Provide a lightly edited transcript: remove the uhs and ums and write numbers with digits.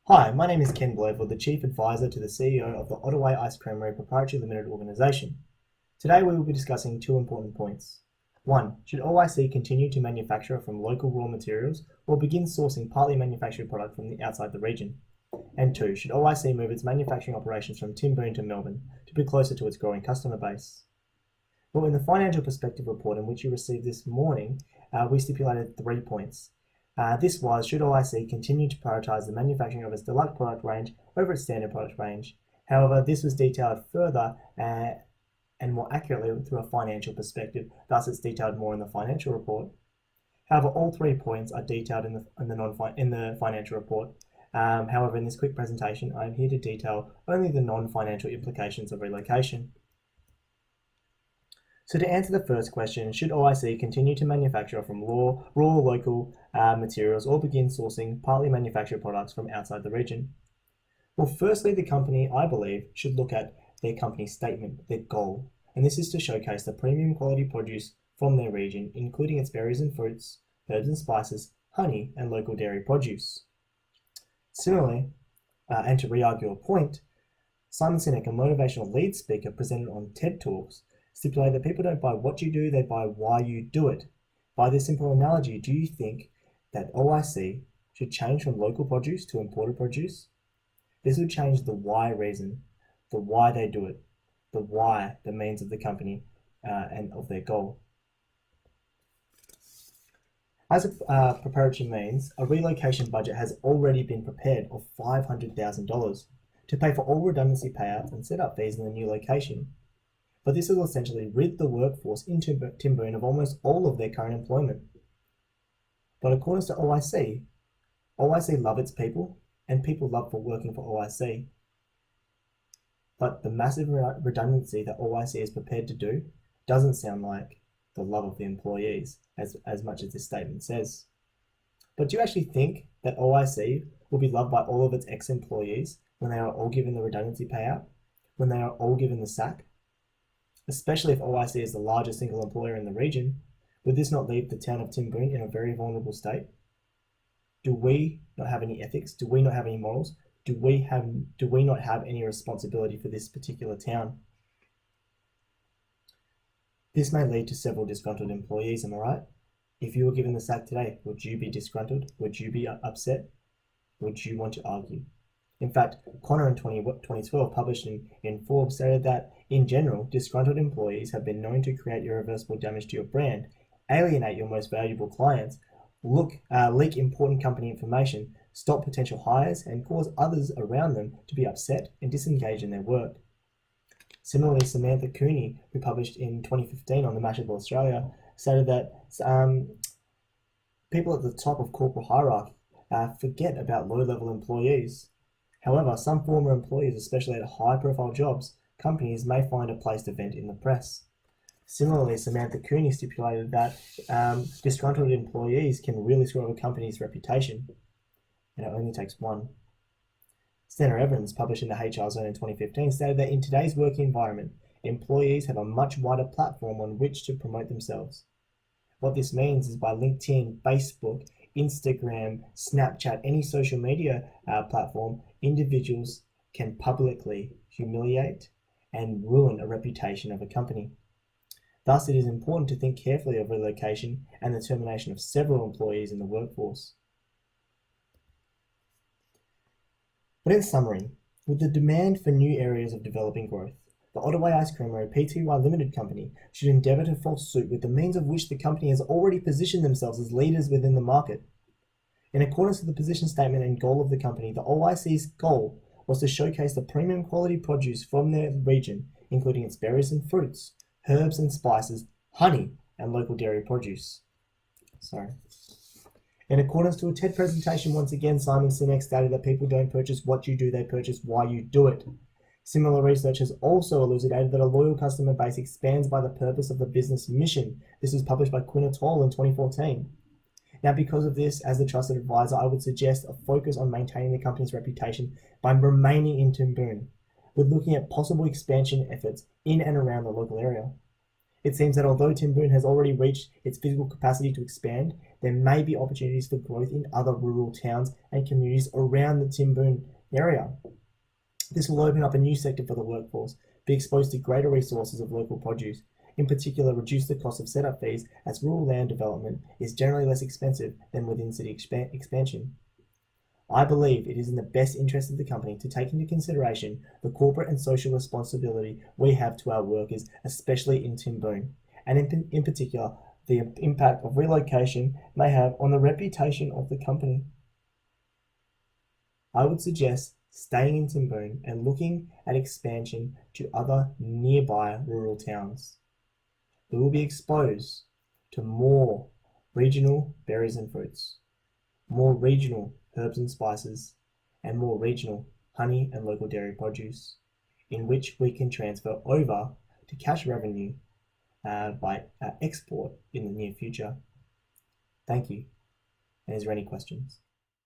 Hi, my name is Ken Blowfield, the Chief Advisor to the CEO of the Ottaway Ice Creamery Proprietary Limited organisation. Today we will be discussing two important points. 1. Should OIC continue to manufacture from local raw materials or begin sourcing partly manufactured product from outside the region? And 2. Should OIC move its manufacturing operations from Timboon to Melbourne to be closer to its growing customer base? Well, in the financial perspective report in which you received this morning, we stipulated 3 points. This was, should OIC continue to prioritise the manufacturing of its deluxe product range over its standard product range? However, this was detailed further and more accurately through a financial perspective, thus it's detailed more in the financial report. However, all 3 points are detailed in the financial report. However, in this quick presentation, I am here to detail only the non-financial implications of relocation. So to answer the first question, should OIC continue to manufacture from raw local materials or begin sourcing partly manufactured products from outside the region? Well, firstly, the company, I believe, should look at their company statement, their goal, and this is to showcase the premium quality produce from their region, including its berries and fruits, herbs and spices, honey, and local dairy produce. Similarly, and to re-argue a point, Simon Sinek, a motivational lead speaker presented on TED Talks, stipulated that people don't buy what you do, they buy why you do it. By this simple analogy, do you think that OIC should change from local produce to imported produce? This would change the why reason, the why they do it, the why, the means of the company and of their goal. As a preparatory means, a relocation budget has already been prepared of $500,000 to pay for all redundancy payouts and set-up fees in the new location. But this will essentially rid the workforce in Timboon of almost all of their current employment. But according to OIC love its people, and people love for working for OIC. But the massive redundancy that OIC is prepared to do doesn't sound like the love of the employees, as much as this statement says. But do you actually think that OIC will be loved by all of its ex-employees when they are all given the redundancy payout, when they are all given the sack? Especially if OIC is the largest single employer in the region, would this not leave the town of Timboon in a very vulnerable state? Do we not have any ethics? Do we not have any morals? Do we not have any responsibility for this particular town? This may lead to several disgruntled employees, am I right? If you were given the sack today, would you be disgruntled? Would you be upset? Would you want to argue? In fact, Connor in 2012 published in Forbes stated that, in general, disgruntled employees have been known to create irreversible damage to your brand, alienate your most valuable clients, leak important company information, stop potential hires, and cause others around them to be upset and disengage in their work. Similarly, Samantha Cooney, who published in 2015 on the Mashable Australia, stated that people at the top of corporate hierarchy forget about low-level employees. However, some former employees, especially at high-profile jobs, companies may find a place to vent in the press. Similarly, Samantha Cooney stipulated that disgruntled employees can really screw up a company's reputation, and it only takes one. Stenner Evans, published in the HR Zone in 2015, stated that in today's working environment, employees have a much wider platform on which to promote themselves. What this means is by LinkedIn, Facebook, Instagram, Snapchat, any social media platform, individuals can publicly humiliate and ruin a reputation of a company. Thus, it is important to think carefully of relocation and the termination of several employees in the workforce. But in summary, with the demand for new areas of developing growth, the Ottaway Ice Creamery Pty Limited Company should endeavour to follow suit with the means of which the company has already positioned themselves as leaders within the market. In accordance with the position statement and goal of the company, the OIC's goal was to showcase the premium quality produce from their region, including its berries and fruits, herbs and spices, honey, and local dairy produce. In accordance to a TED presentation, once again, Simon Sinek stated that people don't purchase what you do, they purchase why you do it. Similar research has also elucidated that a loyal customer base expands by the purpose of the business mission. This was published by Quinn et al. In 2014. Now, because of this, as the trusted advisor, I would suggest a focus on maintaining the company's reputation by remaining in Timboon, with looking at possible expansion efforts in and around the local area. It seems that although Timboon has already reached its physical capacity to expand, there may be opportunities for growth in other rural towns and communities around the Timboon area. This will open up a new sector for the workforce, be exposed to greater resources of local produce, in particular reduce the cost of setup fees as rural land development is generally less expensive than within city expansion. I believe it is in the best interest of the company to take into consideration the corporate and social responsibility we have to our workers, especially in Timboon, and in particular, the impact of relocation may have on the reputation of the company. I would suggest staying in Timboon and looking at expansion to other nearby rural towns. We will be exposed to more regional berries and fruits, more regional herbs and spices, and more regional honey and local dairy produce, in which we can transfer over to cash revenue by export in the near future. Thank you. And is there any questions?